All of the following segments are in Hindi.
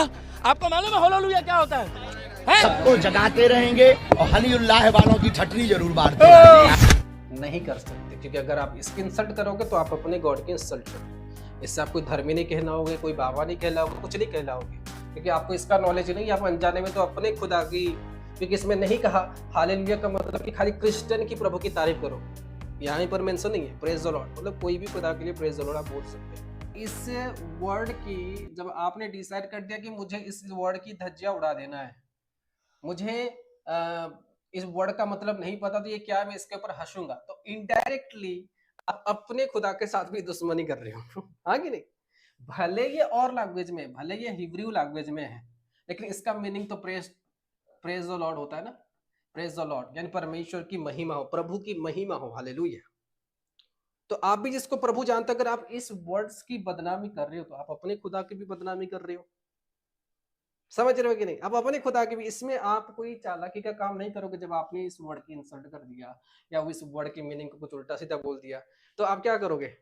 आपको मालूम है हालेलुया क्या होता है? सबको जगाते रहेंगे और हलीउल्लाह वालों की ठटनी जरूर मारते रहेंगे। नहीं कर सकते, क्योंकि अगर आप इसकी इंसल्ट करोगे तो आप अपने गॉड की इंसल्ट करोगे। इससे आप कोई धर्मी नहीं कहलाओगे, कोई बाबा नहीं कहलाओगे, कुछ नहीं कहलाओगे, क्योंकि आपको इसका नॉलेज नहीं है। आप अनजाने में तो अपने खुदा की, क्योंकि इसमें नहीं कहा हालेलुया का मतलब कि खाली क्रिश्चियन की प्रभु की तारीफ करो, यहाँ पर मेंशन नहीं है। प्रेज द लॉर्ड मतलब कोई भी खुदा के लिए प्रेज द लॉर्ड आप बोल सकते हैं। इस वर्ड की जब आपने डिसाइड कर दिया कि मुझे इस वर्ड की धज्जियां उड़ा देना है, मुझे इस वर्ड का मतलब नहीं पता तो ये क्या है, मैं इसके ऊपर हंसूंगा, तो इनडायरेक्टली आप अपने खुदा के साथ भी दुश्मनी कर रहे हो। हाँ कि नहीं? भले ये और लैंग्वेज में, भले ये हिब्रू लैंग्वेज में है, लेकिन इसका मीनिंग तो प्रेज द लॉर्ड होता है ना। प्रेज द लॉर्ड यानी परमेश्वर की महिमा हो, प्रभु की महिमा हो। हालेलुया। तो आप भी जिसको प्रभु जानते, अगर आप इस वर्ड्स की बदनामी कर रहे हो तो आप अपने खुदा की भी बदनामी कर रहे हो। समझ रहे हो कि नहीं? आप अपने खुदा की भी, इसमें आप कोई चालाकी का काम नहीं करोगे। जब आपने इस वर्ड की इंसल्ट कर दिया या इस वर्ड की मीनिंग को कुछ उल्टा सीधा बोल दिया, तो आप क्या करोगे?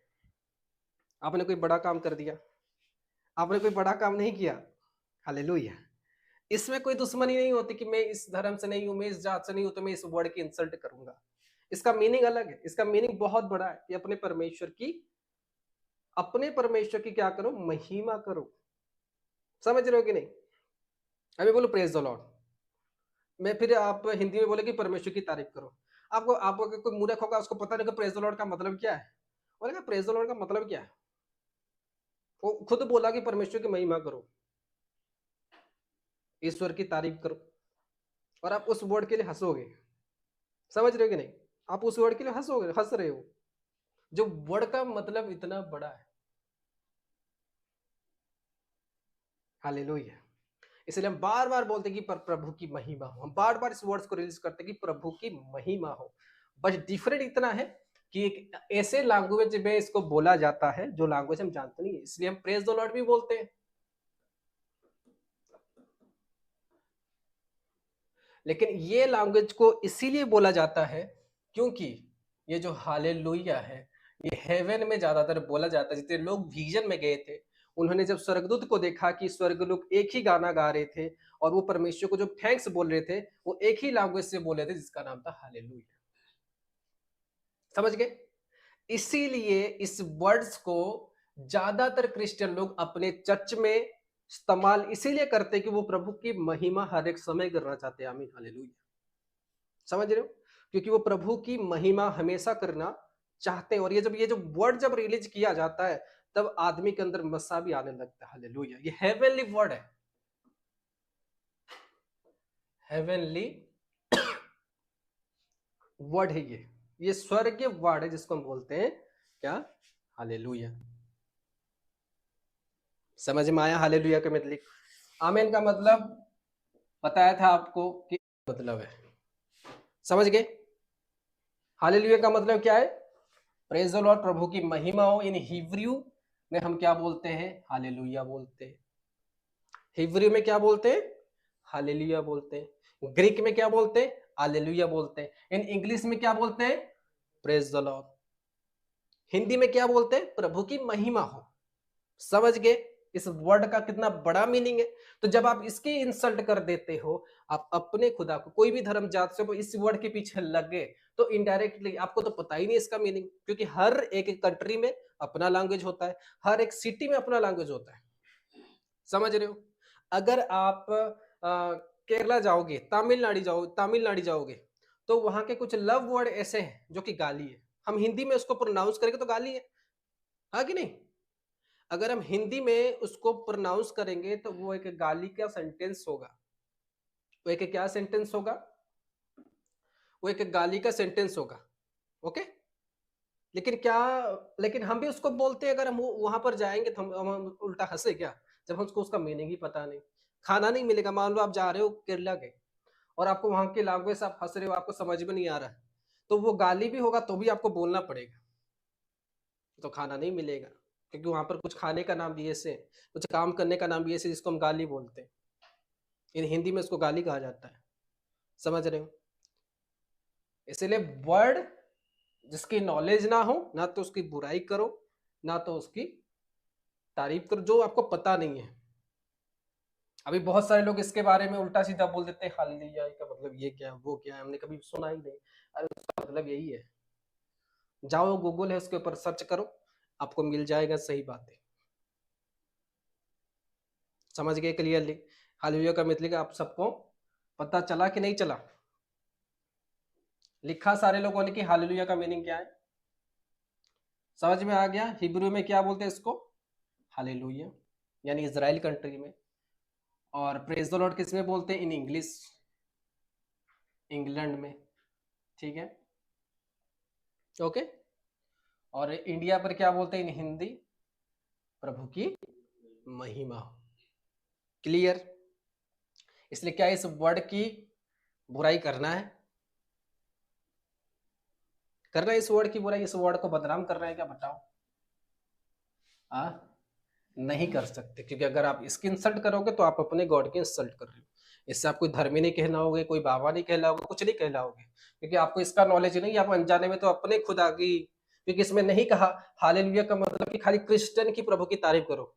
आपने कोई बड़ा काम कर दिया? आपने कोई बड़ा काम नहीं किया। हालेलुया। इसमें कोई दुश्मनी नहीं होती कि मैं इस धर्म से नहीं हूं, मैं इस जात से नहीं हूं, तो मैं इस वर्ड की इंसल्ट करूंगा। इसका मीनिंग अलग है। इसका मीनिंग बहुत बड़ा है कि अपने परमेश्वर की क्या करो? महिमा करो। समझ रहे हो कि नहीं? अभी बोलो प्रेज द लॉर्ड, मैं फिर आप हिंदी में बोले कि परमेश्वर की तारीफ करो। आपको अगर कोई मूर्ख होगा, उसको पता नहीं कि प्रेज द लॉर्ड का मतलब क्या है। बोलेगा प्रेज द लॉर्ड का मतलब क्या है? वो खुद बोला कि परमेश्वर की महिमा करो, ईश्वर की तारीफ करो, और आप उस वर्ड के लिए हंसोगे। समझ रहे हो कि नहीं? आप उस वर्ड के लिए हंसोगे, हंस रहे हो, जो वर्ड का मतलब इतना बड़ा है। हालेलुया। इसलिए हम बार बार बोलते हैं कि प्रभु की महिमा हो। हम बार बार इस वर्ड्स को रिलीज करते हैं कि प्रभु की महिमा हो। बस डिफरेंट इतना है कि एक ऐसे लैंग्वेज में इसको बोला जाता है जो लैंग्वेज हम जानते नहीं है, इसलिए हम प्रेज द लॉर्ड भी बोलते हैं। लेकिन ये लैंग्वेज को इसीलिए बोला जाता है क्योंकि ये जो हालेलुया है, ये हेवन में ज्यादातर बोला जाता है। जितने लोग विजन में गए थे, उन्होंने जब स्वर्गदूत को देखा कि स्वर्ग लोग एक ही गाना गा रहे थे और वो परमेश्वर को जो थैंक्स बोल रहे थे, वो एक ही लैंग्वेज से बोले थे जिसका नाम था हालेलुया। समझ गए? इसीलिए इस वर्ड्स को ज्यादातर क्रिश्चियन लोग अपने चर्च में इस्तेमाल इसीलिए करते कि वो प्रभु की महिमा हर एक समय करना चाहते हैं। आमीन हालेलुया। समझ रहे हो? क्योंकि वो प्रभु की महिमा हमेशा करना चाहते हैं। और ये जो वर्ड जब रिलीज किया जाता है, तब आदमी के अंदर मस्सा भी आने लगता है। हालेलुया। ये हेवनली वर्ड है, हेवनली वर्ड है। ये स्वर्गीय वर्ड है जिसको हम बोलते हैं क्या? हालेलुया। समझ में आया हालेलुया का मतलब? आमीन का मतलब बताया था आपको कि मतलब है। समझ गए? हालेलुया का मतलब क्या है? प्रेज द लॉर्ड, प्रभु की महिमा हो। इन हिब्रू में हम क्या बोलते हैं? हालेलुया बोलते हैं। हिब्रू में क्या बोलते हैं? हालेलुया बोलते हैं। ग्रीक में क्या बोलते हैं? हालेलुया बोलते हैं। इन इंग्लिश में क्या बोलते हैं? Praise the Lord. हिंदी में क्या बोलते हैं? प्रभु की महिमा हो। समझ गए इस वर्ड का कितना बड़ा मीनिंग है? तो जब आप इसकी इंसल्ट कर देते हो, आप अपने खुदा को, कोई भी धर्म जात से इस वर्ड के पीछे लग गए, तो इनडायरेक्टली आपको तो पता ही नहीं इसका मीनिंग, क्योंकि हर एक कंट्री में अपना लैंग्वेज होता है, हर एक सिटी में अपना लैंग्वेज होता है। समझ रहे हो? अगर आप केरला जाओगे, तमिलनाडु जाओगे, तो वहां के कुछ लव वर्ड ऐसे हैं जो कि गाली है। हम हिंदी में उसको प्रोनाउंस करेंगे तो गाली है, हाँ कि नहीं? अगर हम हिंदी में उसको प्रोनाउंस करेंगे तो वो एक गाली का सेंटेंस होगा। वो एक क्या सेंटेंस होगा? वो एक गाली का सेंटेंस होगा। ओके? लेकिन हम भी उसको बोलते हैं। अगर हम वहां पर जाएंगे तो हम उल्टा हंसे क्या, जब हमको उसका मीनिंग ही पता नहीं। खाना नहीं मिलेगा, मान लो आप जा रहे हो केरला के और आपको वहां की लैंग्वेज आप हंस रहे हो, आपको समझ में नहीं आ रहा, तो वो गाली भी होगा तो भी आपको बोलना पड़ेगा, तो खाना नहीं मिलेगा। क्योंकि वहां पर कुछ खाने का नाम भी ऐसे, कुछ काम करने का नाम भी ऐसे जिसको हम गाली बोलते हैं। इन हिंदी में उसको गाली कहा जाता है। समझ रहे हो? इसलिए वर्ड जिसकी नॉलेज ना हो, ना तो उसकी बुराई करो, ना तो उसकी तारीफ करो, जो आपको पता नहीं है। अभी बहुत सारे लोग इसके बारे में उल्टा सीधा बोल देते हैं, हालेलुया का मतलब ये क्या वो क्या है, हमने कभी सुना ही नहीं। अरे उसका मतलब यही है, जाओ गूगल है उसके ऊपर सर्च करो, आपको मिल जाएगा सही बात है। समझ गए क्लियरली? हालेलुया का मतलब आप सबको पता चला कि नहीं चला? लिखा सारे लोगों ने कि हालेलुया का मीनिंग क्या है, समझ में आ गया? हिब्रू में क्या बोलते हैं इसको? हालेलुया, यानी इजराइल कंट्री में। और प्रेज द लॉर्ड किस में बोलते हैं? इन इंग्लिश, इंग्लैंड में। ठीक है, ओके। और इंडिया पर क्या बोलते हैं? इन हिंदी, प्रभु की महिमा। क्लियर? इसलिए क्या इस वर्ड की बुराई करना है? करना है इस वर्ड की बुराई, इस वर्ड को बदनाम करना है क्या? बताओ। नहीं कर सकते, क्योंकि अगर आप इसकी इंसल्ट करोगे तो आप अपने गॉड की इंसल्ट कर रहे हो। इससे आप कोई धर्मी नहीं कहलाओगे, कोई बाबा नहीं कहलाओगे, कुछ नहीं कहलाओगे, क्योंकि आपको इसका नॉलेज नहीं, आप अनजाने में तो अपने खुदा की, क्योंकि इसमें नहीं कहा हालेलुया का मतलब कि खाली क्रिश्चियन की प्रभु की तारीफ करो,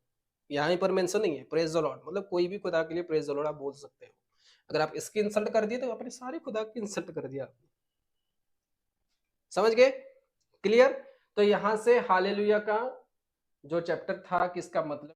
यहाँ पर मेंशन नहीं है। प्रेज द लॉर्ड मतलब कोई भी खुदा के लिए प्रेज द लॉर्ड आप बोल सकते हो। अगर आप इसकी इंसल्ट कर दिए तो अपने सारे खुदा की इंसल्ट कर दिया आपने। समझ गए? क्लियर? तो यहां से हालेलुया का जो चैप्टर था कि इसका मतलब